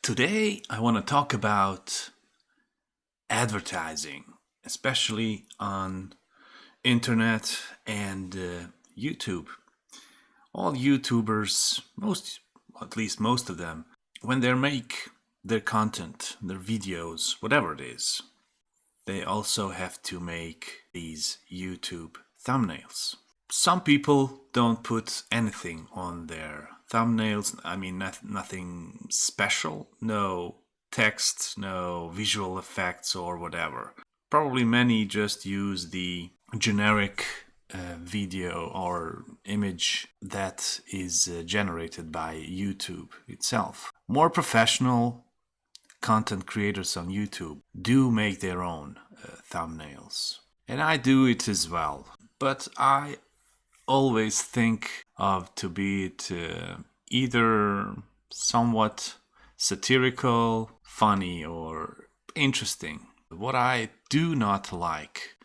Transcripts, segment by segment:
Today, I want to talk about advertising, especially on internet and YouTube. All YouTubers, at least most of them, when they make their content, their videos, whatever it is, they also have to make these YouTube thumbnails. Some people don't put anything on their thumbnails. I mean, nothing special. No text, no visual effects or whatever. Probably many just use the generic video or image that is generated by YouTube itself. More professional content creators on YouTube do make their own thumbnails. And I do it as well. But I always think of to be it either somewhat satirical, funny, or interesting. What I do not like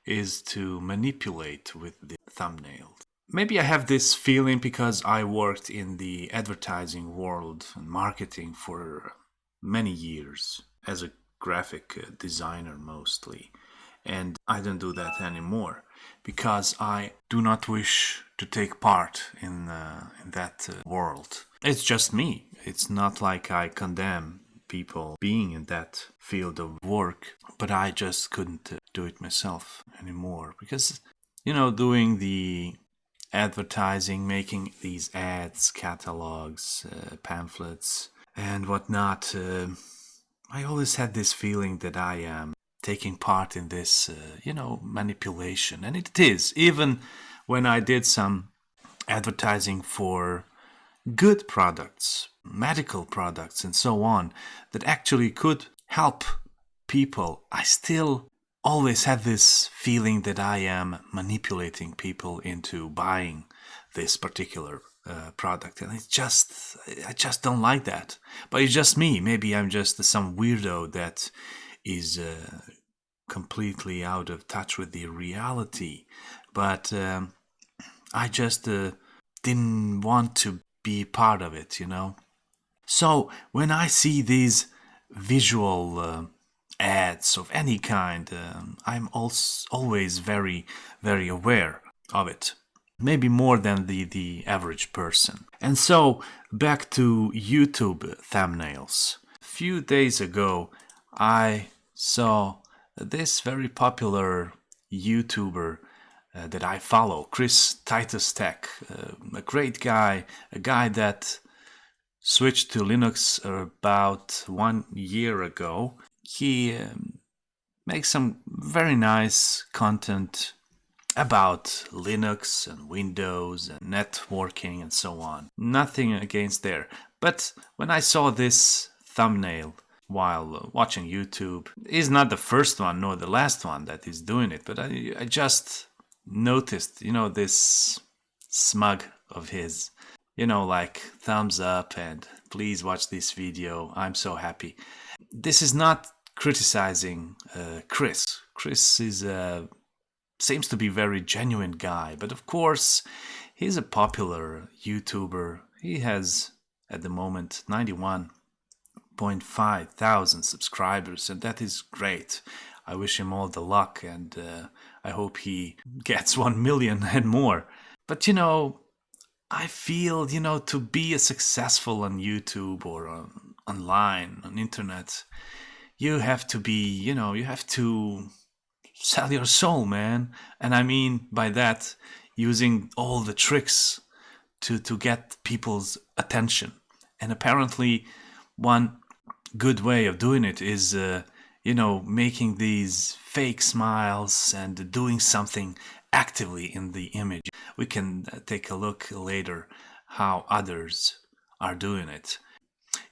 is to manipulate with the thumbnail. Maybe I have this feeling because I worked in the advertising world and marketing for many years as a graphic designer mostly. And I don't do that anymore because I do not wish to take part in that world. It's just me. It's not like I condemn people being in that field of work, but I just couldn't do it myself anymore because, doing the advertising, making these ads, catalogs, pamphlets, and whatnot, I always had this feeling that I am taking part in this, manipulation. And it is. Even when I did some advertising for good products, medical products, and so on, that actually could help people, I still always had this feeling that I am manipulating people into buying this particular product. And I just don't like that. But it's just me. Maybe I'm just some weirdo that is completely out of touch with the reality. But I just didn't want to be part of it, So when I see these visual ads of any kind, I'm always very, very aware of it. Maybe more than the average person. And so back to YouTube thumbnails. A few days ago, I saw this very popular YouTuber that I follow, Titus Tech, a great guy, a guy that switched to Linux about 1 year ago. He makes some very nice content about Linux and Windows and networking and so on. Nothing against there. But when I saw this thumbnail while watching YouTube, he's not the first one nor the last one that is doing it, but I just noticed, this smug of his, like thumbs up and please watch this video, I'm so happy. This is not criticizing Chris. Chris is seems to be a very genuine guy, but of course he's a popular YouTuber. He has at the moment 91.5 thousand subscribers, and that is great. I wish him all the luck, and I hope he gets 1 million and more. But I feel, to be successful on YouTube or online, on internet, you have to be, you have to sell your soul, man. And I mean by that, using all the tricks to get people's attention. And apparently one good way of doing it is, making these fake smiles and doing something actively in the image. We can take a look later how others are doing it.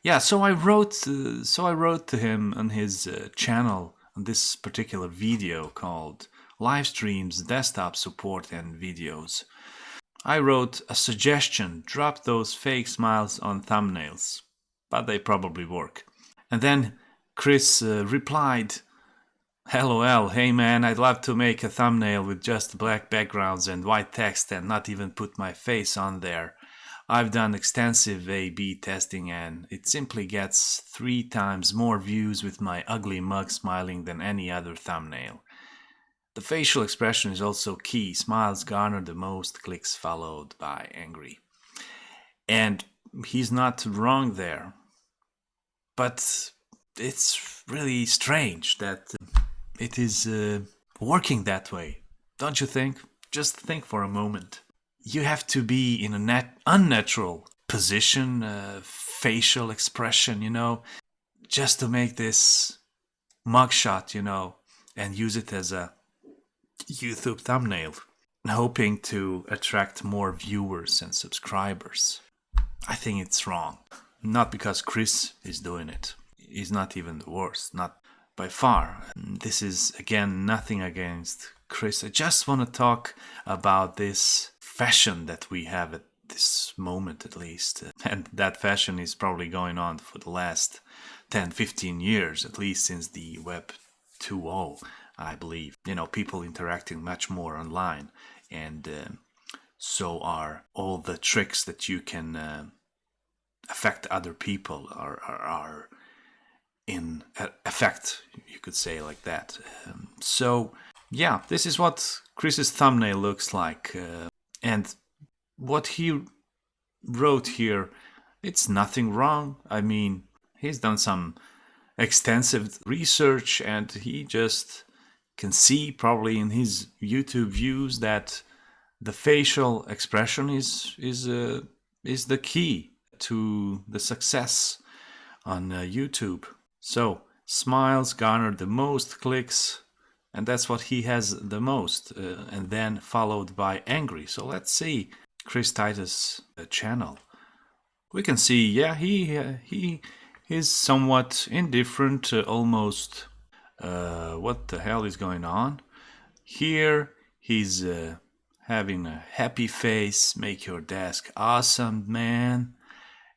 Yeah, so I wrote to him on his channel on this particular video called Live Streams, Desktop Support and Videos. I wrote a suggestion: drop those fake smiles on thumbnails, but they probably work. And then Chris replied, LOL, hey man, I'd love to make a thumbnail with just black backgrounds and white text and not even put my face on there. I've done extensive A/B testing and it simply gets 3 times more views with my ugly mug smiling than any other thumbnail. The facial expression is also key. Smiles garner the most clicks, followed by angry. And he's not wrong there. But it's really strange that it is working that way. Don't you think? Just think for a moment. You have to be in an unnatural position, facial expression, just to make this mugshot, and use it as a YouTube thumbnail, hoping to attract more viewers and subscribers. I think it's wrong. Not because Chris is doing it. He's not even the worst, not by far. This is, again, nothing against Chris. I just want to talk about this fashion that we have at this moment, at least. And that fashion is probably going on for the last 10-15 years, at least since the Web 2.0, I believe. People interacting much more online, and so are all the tricks that you can affect other people are in effect, you could say, like that. So yeah, this is what Chris's thumbnail looks like, and what he wrote here, it's nothing wrong. I mean, he's done some extensive research and he just can see probably in his YouTube views that the facial expression is the key to the success on YouTube. So smiles garner the most clicks, and that's what he has the most, and then followed by angry. So let's see Chris Titus' channel. We can see, yeah, he is somewhat indifferent, almost. What the hell is going on? Here he's having a happy face, make your desk awesome, man.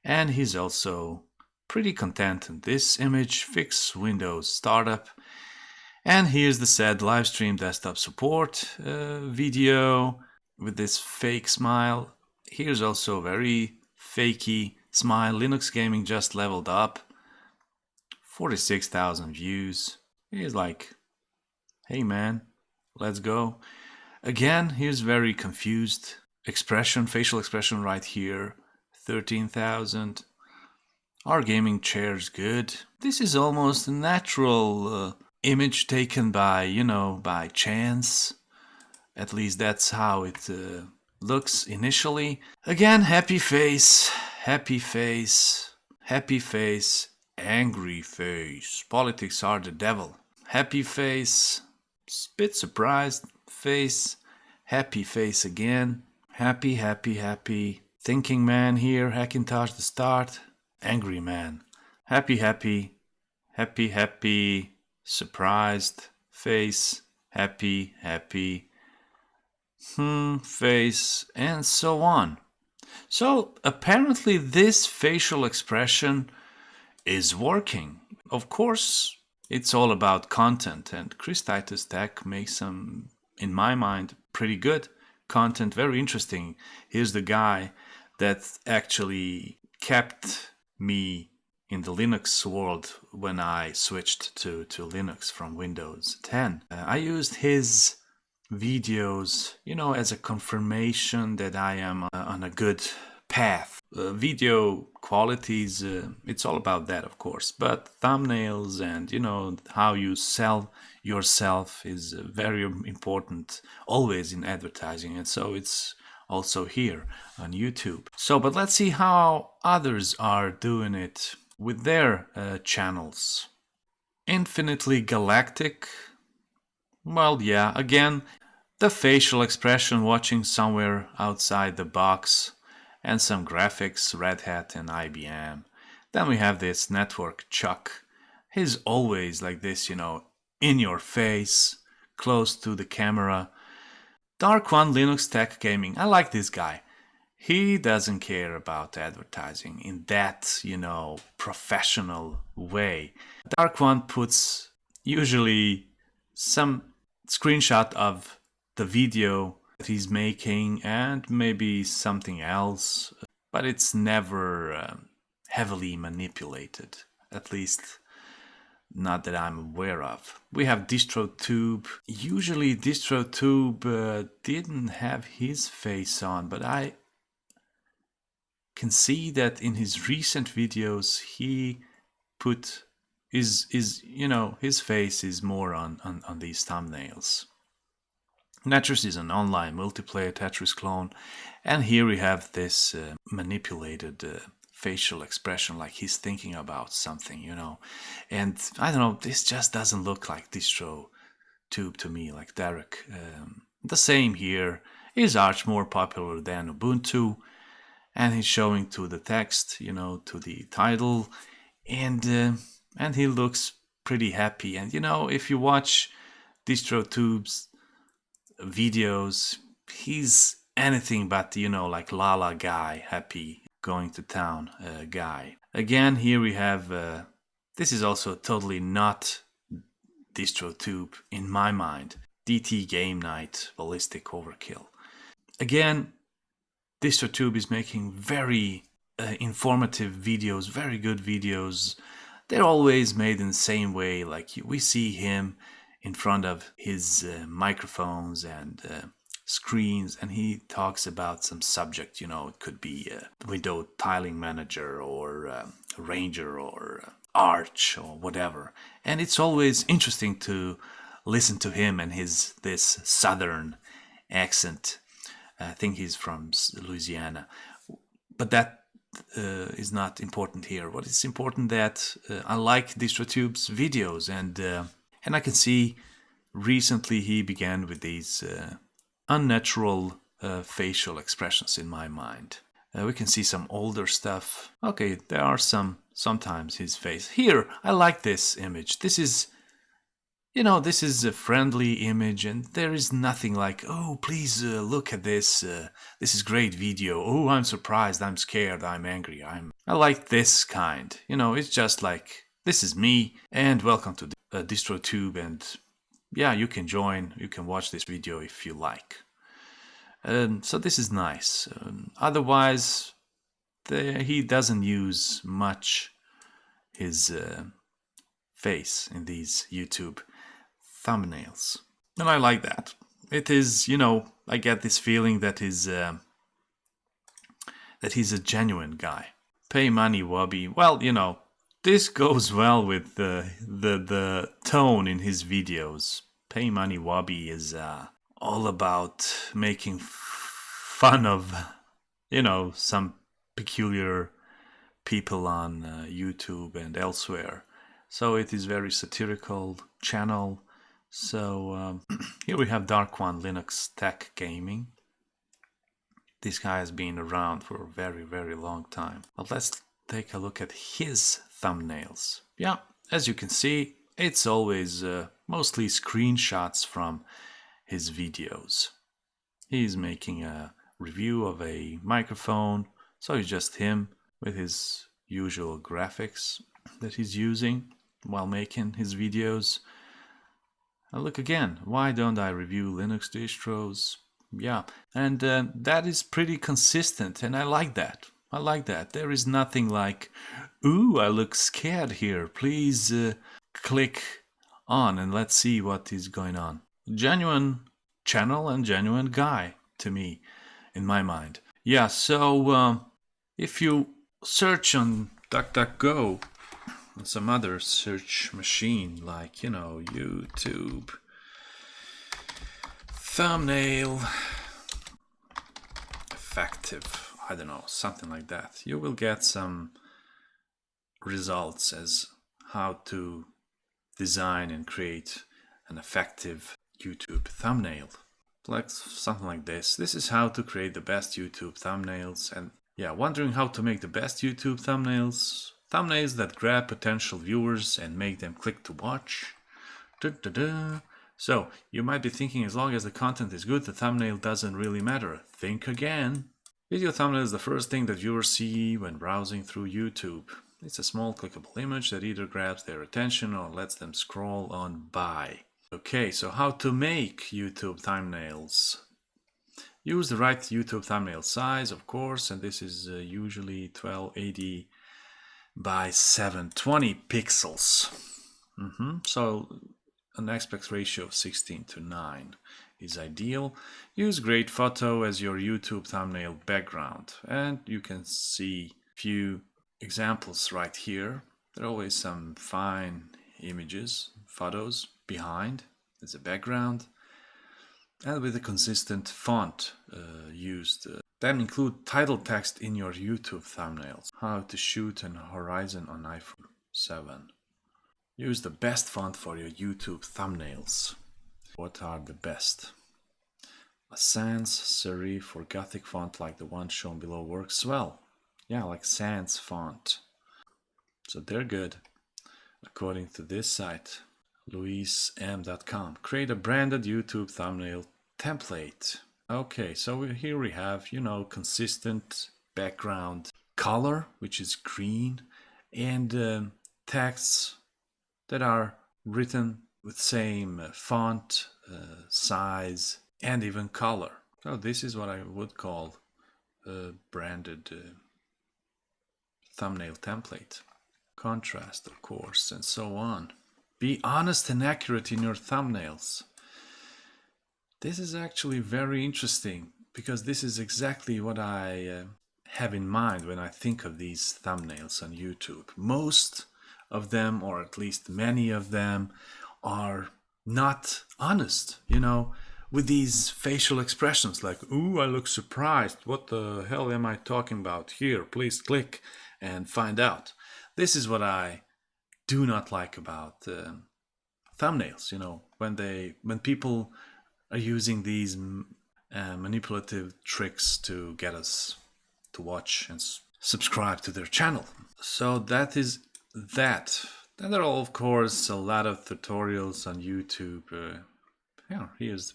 And he's also pretty content in this image, fix Windows startup. And here's the said live stream desktop support video with this fake smile. Here's also a very fakey smile. Linux gaming just leveled up. 46,000 views. He's like, hey man, let's go. Again, here's very confused expression, facial expression right here. 13,000. Our gaming chair's good. This is almost a natural image taken by, by chance. At least that's how it looks initially. Again, happy face, happy face, happy face, angry face. Politics are the devil. Happy face, bit surprised face, happy face again. Happy, happy, happy. Thinking man here, Hackintosh the start. Angry man. Happy, happy, happy, happy, surprised face, happy, happy, face, and so on. So apparently this facial expression is working. Of course, it's all about content, and Chris Titus Tech makes some, in my mind, pretty good content, very interesting. Here's the guy that actually kept me in the Linux world when I switched to Linux from Windows 10. I used his videos, as a confirmation that I am on a good path. Video qualities, it's all about that, of course, but thumbnails and, how you sell yourself is very important always in advertising, and so it's also here on YouTube. So, but let's see how others are doing it with their channels. Infinitely Galactic. Well, yeah, again, the facial expression watching somewhere outside the box, and some graphics, Red Hat and IBM. Then we have this network Chuck. He's always like this, in your face, close to the camera. Dark1 Linux Tech Gaming. I like this guy. He doesn't care about advertising in that, professional way. Dark1 puts usually some screenshot of the video that he's making and maybe something else. but it's never heavily manipulated, at least not that I'm aware of. We have DistroTube. Usually DistroTube didn't have his face on, but I can see that in his recent videos he put his face is more on these thumbnails. Netris is an online multiplayer Tetris clone, and here we have this manipulated facial expression, like he's thinking about something, and I don't know, this just doesn't look like DistroTube to me, like Derek. The same here. Is Arch more popular than Ubuntu? And he's showing to the text, to the title, and he looks pretty happy. And if you watch DistroTube's videos, he's anything but like Lala guy, happy going to town guy. Again, here we have this is also totally not DistroTube in my mind. DT Game Night Ballistic Overkill. Again, DistroTube is making very informative videos, very good videos. They're always made in the same way, like we see him in front of his microphones and screens, and he talks about some subject, it could be window tiling manager or Ranger or Arch or whatever. And it's always interesting to listen to him and this southern accent. I think he's from Louisiana, but that is not important here. What is important that I like DistroTube's videos, and I can see recently he began with these unnatural facial expressions in my mind. We can see some older stuff. Okay, there are sometimes his face. Here, I like this image. This is this is a friendly image, and there is nothing like, oh, please look at this. This is great video. Oh, I'm surprised. I'm scared. I'm angry. I like this kind. It's just like, this is me, and welcome to DistroTube, and yeah, you can join. You can watch this video if you like. So this is nice. Otherwise, he doesn't use much his face in these YouTube thumbnails, and I like that. It is, I get this feeling that he's a genuine guy. Pay money, Wobby. Well, this goes well with the tone in his videos. Pay money, Wobby is all about making fun of, some peculiar people on YouTube and elsewhere. So it is very satirical channel. So here we have Dark1 Linux Tech Gaming. This guy has been around for a very, very long time. But let's take a look at his thumbnails. Yeah, as you can see, it's always mostly screenshots from his videos. He's making a review of a microphone, so it's just him with his usual graphics that he's using while making his videos. Look again, why don't I review Linux distros? Yeah, and that is pretty consistent, and I like that. There is nothing like, ooh, I look scared here. Please click on and let's see what is going on. Genuine channel and genuine guy to me, in my mind. Yeah, so if you search on DuckDuckGo, on some other search machine, like, YouTube thumbnail effective, I don't know, something like that, you will get some results as how to design and create an effective YouTube thumbnail. Like something like this. This is how to create the best YouTube thumbnails. And yeah, wondering how to make the best YouTube thumbnails? Thumbnails that grab potential viewers and make them click to watch. So, you might be thinking, as long as the content is good, the thumbnail doesn't really matter. Think again. Video thumbnail is the first thing that viewers see when browsing through YouTube. It's a small clickable image that either grabs their attention or lets them scroll on by. Okay, so how to make YouTube thumbnails? Use the right YouTube thumbnail size, of course, and this is usually 1280 by 720 pixels. So an aspect ratio of 16:9 is ideal. Use great photo as your YouTube thumbnail background, and you can see a few examples right here. There are always some fine images, photos behind as a background, and with a consistent font used. Then include title text in your YouTube thumbnails. How to shoot an horizon on iPhone 7. Use the best font for your YouTube thumbnails. What are the best? A sans serif or Gothic font like the one shown below works well. Yeah, like sans font. So they're good. According to this site, luism.com. Create a branded YouTube thumbnail template. Okay, so here we have, consistent background color, which is green, and texts that are written with same font, size, and even color. So this is what I would call a branded thumbnail template. Contrast, of course, and so on. Be honest and accurate in your thumbnails. This is actually very interesting because this is exactly what I have in mind when I think of these thumbnails on YouTube. Most of them, or at least many of them, are not honest, with these facial expressions like, ooh, I look surprised. What the hell am I talking about here? Please click and find out. This is what I do not like about thumbnails, when people are using these manipulative tricks to get us to watch and subscribe to their channel. So that is that. Then there are, of course, a lot of tutorials on YouTube. Here's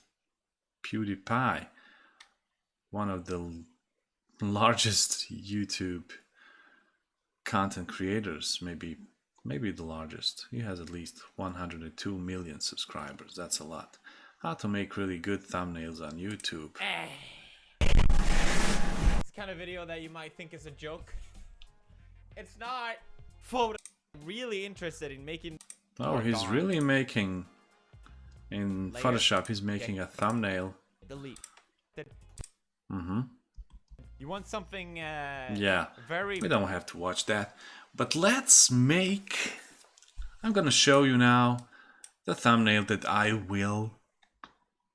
PewDiePie, one of the largest YouTube content creators, maybe the largest. He has at least 102 million subscribers. That's a lot. How to make really good thumbnails on YouTube. It's kind of video that you might think is a joke. It's not. Photo. Really interested in making. Oh, he's really making. In layer. Photoshop, he's making a thumbnail. Delete. You want something? Yeah. Very. We don't have to watch that, but let's make. I'm gonna show you now the thumbnail that I will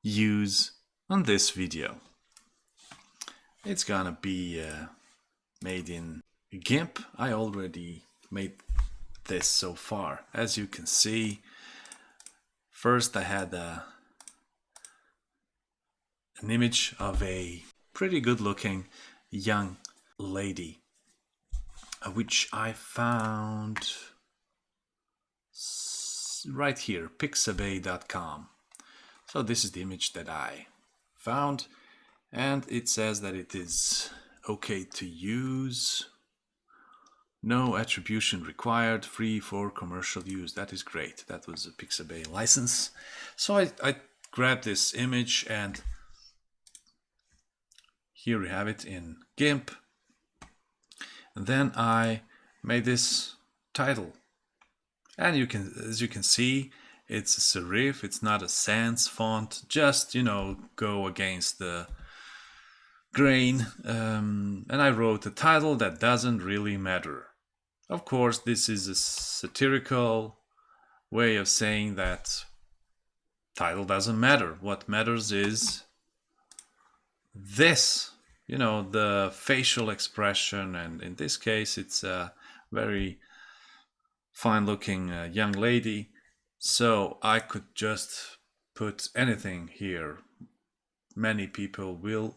use on this video. It's gonna be made in GIMP. I already made this so far. As you can see, first I had an image of a pretty good looking young lady, which I found right here, pixabay.com. So this is the image that I found, and it says that it is okay to use, no attribution required, free for commercial use. That is great. That was a Pixabay license. So I grabbed this image, and here we have it in GIMP. And then I made this title, and as you can see, it's a serif. It's not a sans font. Just go against the grain. And I wrote a title that doesn't really matter. Of course, this is a satirical way of saying that title doesn't matter. What matters is this, the facial expression, and in this case, it's a very fine-looking young lady. So I could just put anything here. Many people will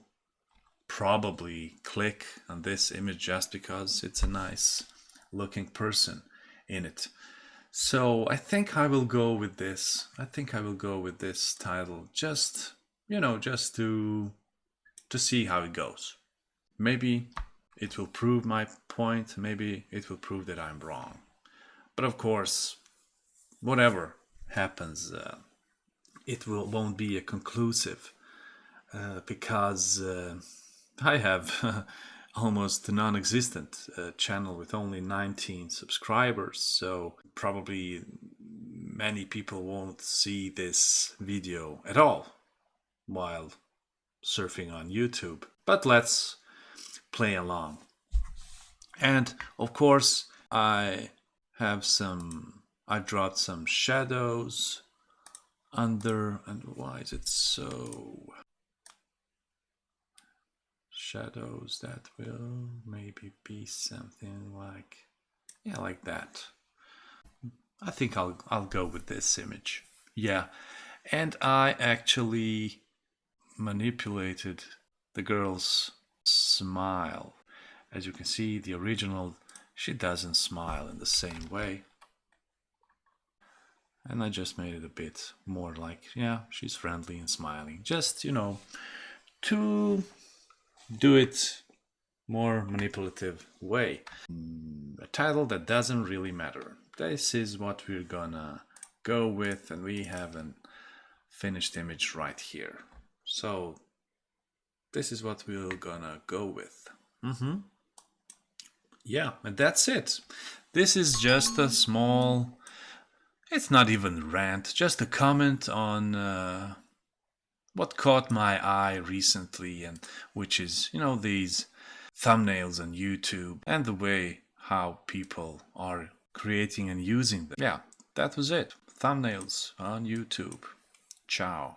probably click on this image just because it's a nice looking person in it. So I think I will go with this. I think I will go with this title, just to see how it goes. Maybe it will prove my point. Maybe it will prove that I'm wrong. But of course, whatever happens, it won't be a conclusive because I have almost a non-existent channel with only 19 subscribers, so probably many people won't see this video at all while surfing on YouTube. But let's play along. And of course I dropped some shadows under, and why is it so shadows? That will maybe be something like, yeah, like that. I think I'll go with this image. Yeah, and I actually manipulated the girl's smile. As you can see, the original, she doesn't smile in the same way. And I just made it a bit more like, yeah, she's friendly and smiling. Just, you know, to do it more manipulative way. A title that doesn't really matter. This is what we're gonna go with, and we have a finished image right here. So this is what we're gonna go with. Yeah, and that's it. This is just a small, it's not even rant, just a comment on what caught my eye recently, and which is, you know, these thumbnails on YouTube and the way how people are creating and using them. Yeah, that was it. Thumbnails on YouTube. Ciao.